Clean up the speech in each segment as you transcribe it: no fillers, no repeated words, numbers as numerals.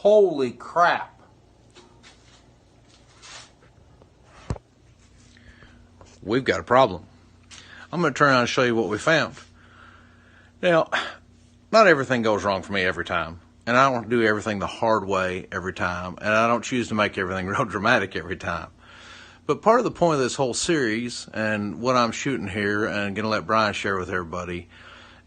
Holy crap. We've got a problem. I'm going to turn around and show you what we found. Now, not everything goes wrong for me every time. And I don't do everything the hard way every time. And I don't choose to make everything real dramatic every time. But part of the point of this whole series, and what I'm shooting here and going to let Brian share with everybody,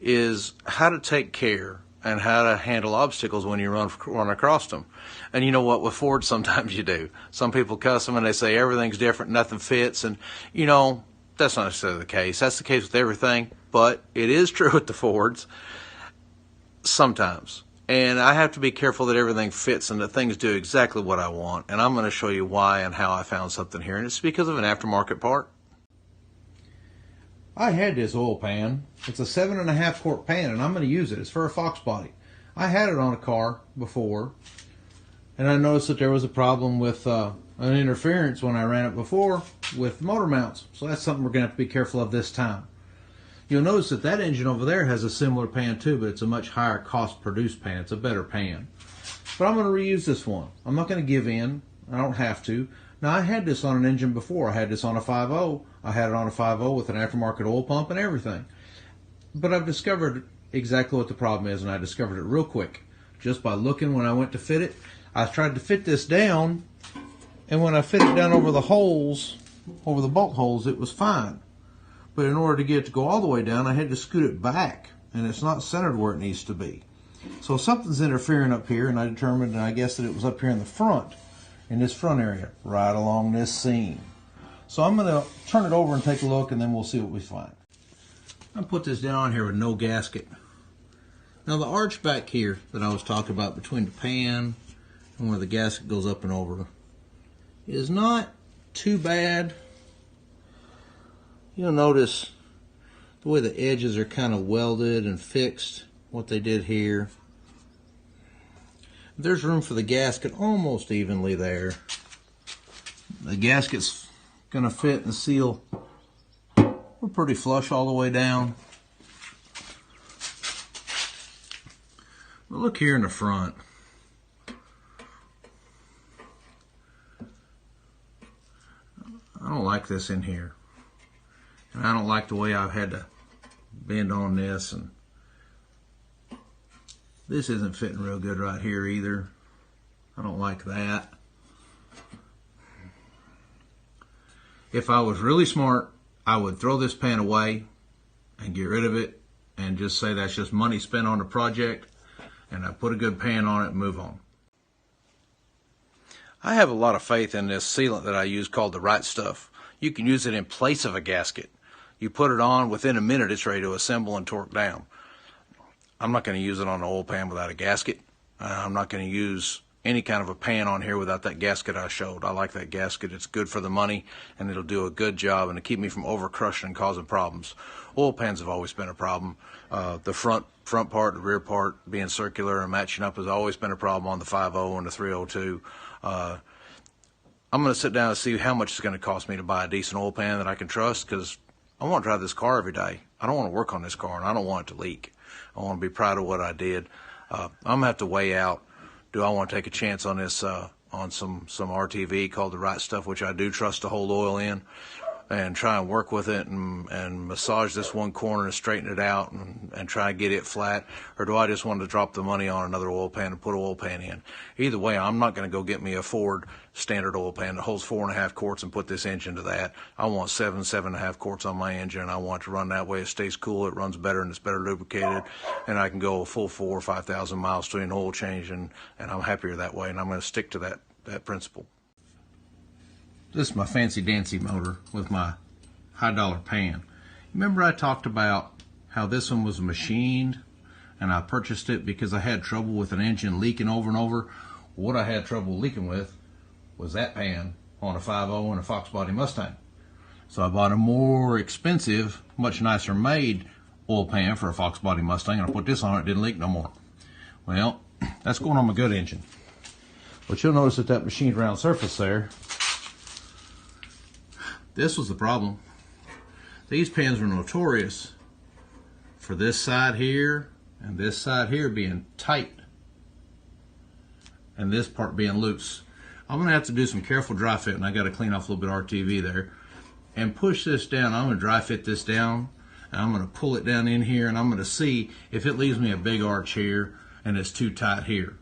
is how to take care and how to handle obstacles when you run across them. And you know what, with Ford, sometimes you do. Some people cuss them and they say everything's different, nothing fits. And, you know, that's not necessarily the case. That's the case with everything. But it is true with the Fords sometimes. And I have to be careful that everything fits and that things do exactly what I want. And I'm going to show you why and how I found something here. And it's because of an aftermarket part. I had this oil pan. It's a 7.5 quart pan, and I'm going to use it. It's for a Fox body. I had it on a car before, and I noticed that there was a problem with an interference when I ran it before with motor mounts. So that's something we're going to have to be careful of this time. You'll notice that that engine over there has a similar pan too, but it's a much higher cost produced pan. It's a better pan. But I'm going to reuse this one. I'm not going to give in. I don't have to. Now, I had this on an engine before. I had this on a 5.0. I had it on a 5.0 with an aftermarket oil pump and everything. But I've discovered exactly what the problem is, and I discovered it real quick. Just by looking when I went to fit it. I tried to fit this down, and when I fit it down over the holes, over the bolt holes, it was fine. But in order to get it to go all the way down, I had to scoot it back, and it's not centered where it needs to be. So something's interfering up here, and I determined, and I guessed that it was up here in the front, in this front area, right along this seam. So I'm going to turn it over and take a look, and then we'll see what we find. I'll put this down here with no gasket. Now the arch back here that I was talking about between the pan and where the gasket goes up and over is not too bad. You'll notice the way the edges are kind of welded and fixed, what they did here. There's room for the gasket almost evenly there. The gasket's going to fit and seal. We're pretty flush all the way down. But look here in the front. I don't like this in here. And I don't like the way I've had to bend on this, and this isn't fitting real good right here either. I don't like that. If I was really smart, I would throw this pan away and get rid of it and just say that's just money spent on the project, and I put a good pan on it and move on. I have a lot of faith in this sealant that I use called the Right Stuff. You can use it in place of a gasket. You put it on, within a minute it's ready to assemble and torque down. I'm not going to use it on an oil pan without a gasket. I'm not going to use any kind of a pan on here without that gasket I showed. I like that gasket. It's good for the money, and it'll do a good job and to keep me from over crushing and causing problems. Oil pans have always been a problem. The front part, the rear part being circular and matching up has always been a problem on the 5.0 and the 302. I'm going to sit down and see how much it's going to cost me to buy a decent oil pan that I can trust, because I want to drive this car every day. I don't want to work on this car, and I don't want it to leak. I want to be proud of what I did. I'm going to have to weigh out, do I want to take a chance on this, on some RTV called the Right Stuff, which I do trust to hold oil in, and try and work with it and massage this one corner and straighten it out and try and get it flat? Or do I just want to drop the money on another oil pan and put an oil pan in? Either way, I'm not going to go get me a Ford standard oil pan that holds 4.5 quarts and put this engine to that. I want 7.5 quarts on my engine, and I want it to run that way. It stays cool, it runs better, and it's better lubricated, and I can go a full 4,000 or 5,000 miles to an oil change, and I'm happier that way, and I'm going to stick to that principle. This is my fancy dancy motor with my high dollar pan. Remember I talked about how this one was machined, and I purchased it because I had trouble with an engine leaking over and over? What I had trouble leaking with was that pan on a 5.0 and a Fox body Mustang. So I bought a more expensive, much nicer made oil pan for a Fox body Mustang, and I put this on it, it didn't leak no more. Well, that's going on my good engine. But you'll notice that machined round surface there, this was the problem. These pans are notorious for this side here and this side here being tight. and this part being loose. I'm going to have to do some careful dry fit, and I got to clean off a little bit of RTV there and push this down. I'm going to dry fit this down, and I'm going to pull it down in here, and I'm going to see if it leaves me a big arch here and it's too tight here.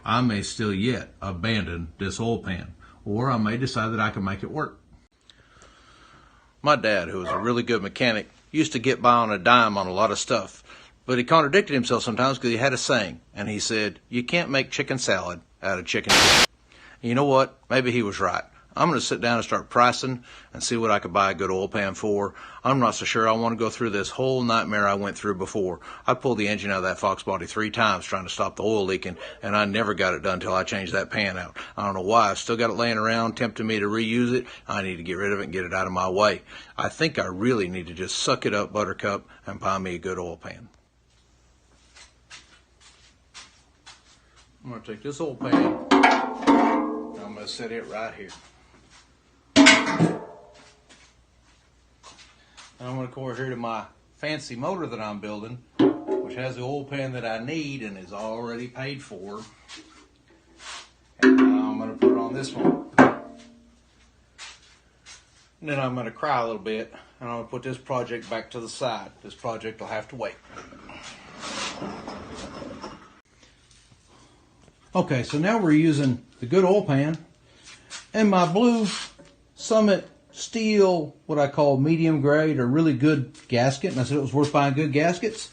I may still yet abandon this oil pan, or I may decide that I can make it work. My dad, who was a really good mechanic, used to get by on a dime on a lot of stuff, but he contradicted himself sometimes because he had a saying, and he said, you can't make chicken salad out of chicken. You know what? Maybe he was right. I'm going to sit down and start pricing and see what I could buy a good oil pan for. I'm not so sure I want to go through this whole nightmare I went through before. I pulled the engine out of that Fox body 3 times trying to stop the oil leaking, and I never got it done until I changed that pan out. I don't know why. I've still got it laying around, tempting me to reuse it. I need to get rid of it and get it out of my way. I think I really need to just suck it up, Buttercup, and buy me a good oil pan. I'm going to take this oil pan, and I'm going to set it right here. And I'm going to go over here to my fancy motor that I'm building, which has the oil pan that I need and is already paid for. And I'm going to put it on this one. And then I'm going to cry a little bit, and I'm going to put this project back to the side. This project will have to wait. Okay, so now we're using the good oil pan and my blue Summit steel, what I call medium grade or really good gasket. And I said it was worth buying good gaskets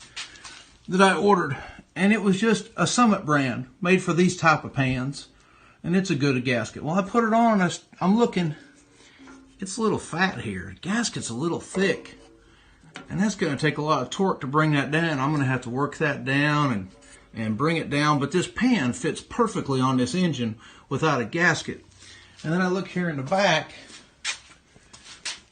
that I ordered. And it was just a Summit brand made for these type of pans. And it's a good gasket. Well, I put it on and I'm looking, it's a little fat here. The gasket's a little thick. And that's going to take a lot of torque to bring that down. I'm going to have to work that down and bring it down. But this pan fits perfectly on this engine without a gasket. And then I look here in the back,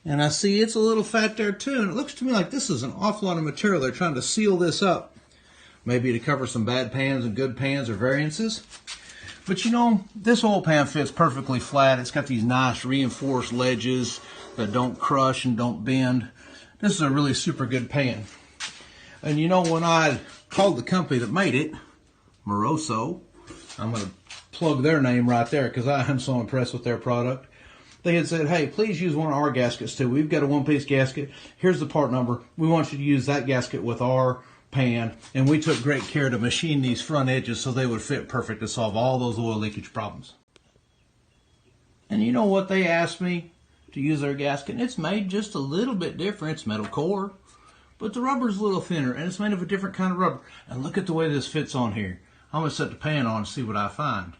and I see it's a little fat there too. And it looks to me like this is an awful lot of material. They're trying to seal this up, maybe to cover some bad pans and good pans or variances. But you know, this oil pan fits perfectly flat. It's got these nice reinforced ledges that don't crush and don't bend. This is a really super good pan. And you know, when I called the company that made it, Moroso, I'm going to plug their name right there because I am so impressed with their product. They had said, hey, please use one of our gaskets too. We've got a one-piece gasket. Here's the part number. We want you to use that gasket with our pan. And we took great care to machine these front edges so they would fit perfect to solve all those oil leakage problems. And you know what? They asked me to use their gasket. And it's made just a little bit different. It's metal core, but the rubber's a little thinner and it's made of a different kind of rubber. And look at the way this fits on here. I'm going to set the pan on and see what I find.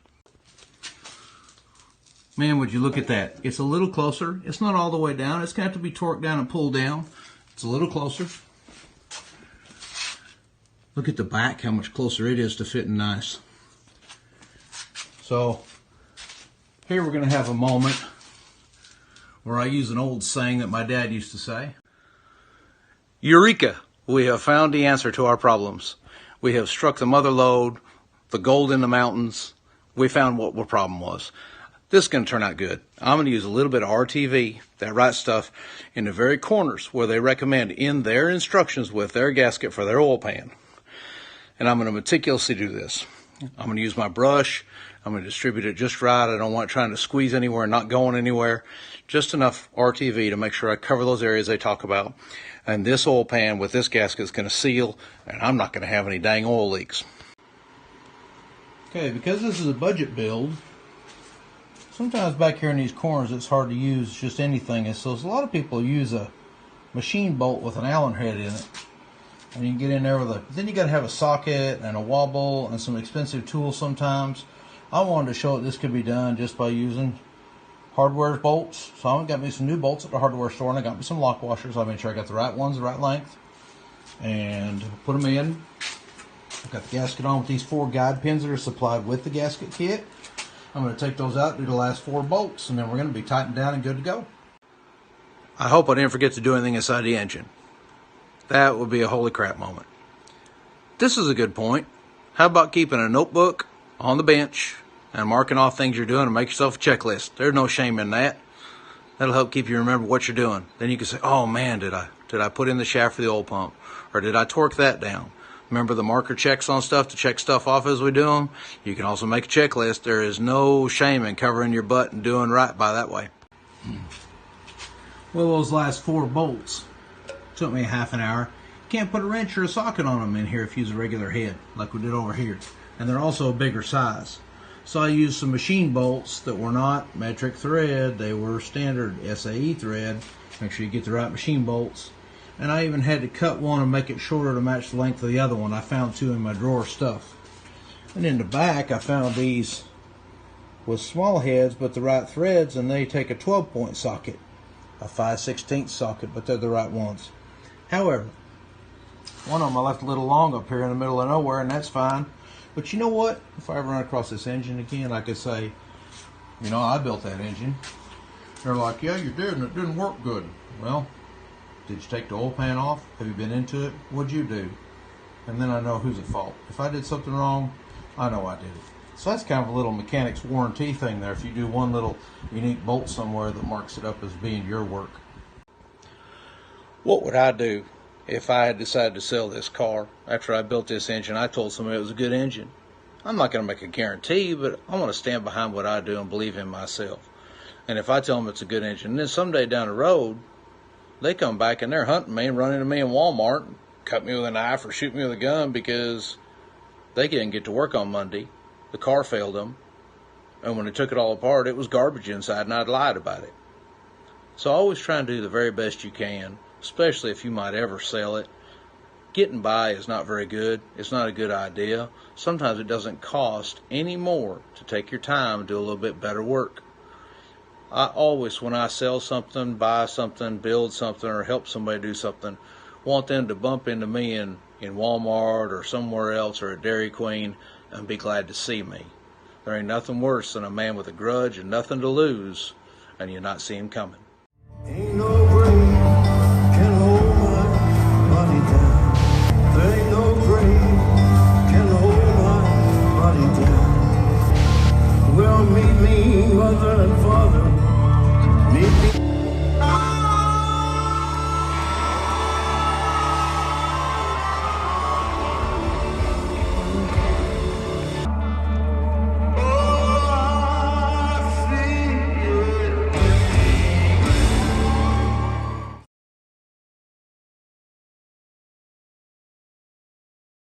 Man, would you look at that. It's a little closer. It's not all the way down. It's going to have to be torqued down and pulled down. It's a little closer. Look at the back, how much closer it is to fitting nice. So, here we're going to have a moment where I use an old saying that my dad used to say. Eureka! We have found the answer to our problems. We have struck the mother lode, the gold in the mountains. We found what the problem was. This is going to turn out good. I'm going to use a little bit of RTV, that right stuff, in the very corners where they recommend in their instructions with their gasket for their oil pan. And I'm going to meticulously do this. I'm going to use my brush. I'm going to distribute it just right. I don't want it trying to squeeze anywhere and not going anywhere. Just enough RTV to make sure I cover those areas they talk about. And this oil pan with this gasket is going to seal, and I'm not going to have any dang oil leaks. Okay, because this is a budget build, sometimes back here in these corners it's hard to use just anything. And so a lot of people use a machine bolt with an Allen head in it. And you can get in there with then you got to have a socket and a wobble and some expensive tools sometimes. I wanted to show that this could be done just by using hardware bolts. So I got me some new bolts at the hardware store, and I got me some lock washers. I made sure I got the right ones, the right length, and put them in. I've got the gasket on with these 4 guide pins that are supplied with the gasket kit. I'm going to take those out, do the last 4 bolts, and then we're going to be tightened down and good to go. I hope I didn't forget to do anything inside the engine. That would be a holy crap moment. This is a good point. How about keeping a notebook on the bench and marking off things you're doing and make yourself a checklist? There's no shame in that. That'll help keep you remember what you're doing. Then you can say, oh man, did I put in the shaft for the oil pump? Or did I torque that down? Remember the marker checks on stuff to check stuff off as we do them? You can also make a checklist. There is no shame in covering your butt and doing right by that way. Well, those last 4 bolts took me a half an hour. You can't put a wrench or a socket on them in here if you use a regular head, like we did over here. And they're also a bigger size. So I used some machine bolts that were not metric thread. They were standard SAE thread. Make sure you get the right machine bolts. And I even had to cut one and make it shorter to match the length of the other one. I found 2 in my drawer stuff. And in the back I found these with small heads but the right threads, and they take a 12-point socket, a 5/16 socket, but they're the right ones. However, one of them I left a little long up here in the middle of nowhere, and that's fine. But you know what? If I ever run across this engine again, I could say, you know, I built that engine. They're like, yeah, you did, and it didn't work good. Well, did you take the oil pan off? Have you been into it? What'd you do? And then I know who's at fault. If I did something wrong, I know I did it. So that's kind of a little mechanic's warranty thing there, if you do one little unique bolt somewhere that marks it up as being your work. What would I do if I had decided to sell this car after I built this engine? I told somebody it was a good engine. I'm not going to make a guarantee, but I want to stand behind what I do and believe in myself. And if I tell them it's a good engine, then someday down the road, they come back and they're hunting me and running into me in Walmart and cut me with a knife or shoot me with a gun because they didn't get to work on Monday. The car failed them. And when they took it all apart, it was garbage inside, and I'd lied about it. So always try and do the very best you can, especially if you might ever sell it. Getting by is not very good. It's not a good idea. Sometimes it doesn't cost any more to take your time and do a little bit better work. I always, when I sell something, buy something, build something, or help somebody do something, want them to bump into me in Walmart or somewhere else or at Dairy Queen and be glad to see me. There ain't nothing worse than a man with a grudge and nothing to lose, and you not see him coming. Ain't no grave can hold my body down. There ain't no grave can hold my body down. Well, meet me, mother and father. Meet me.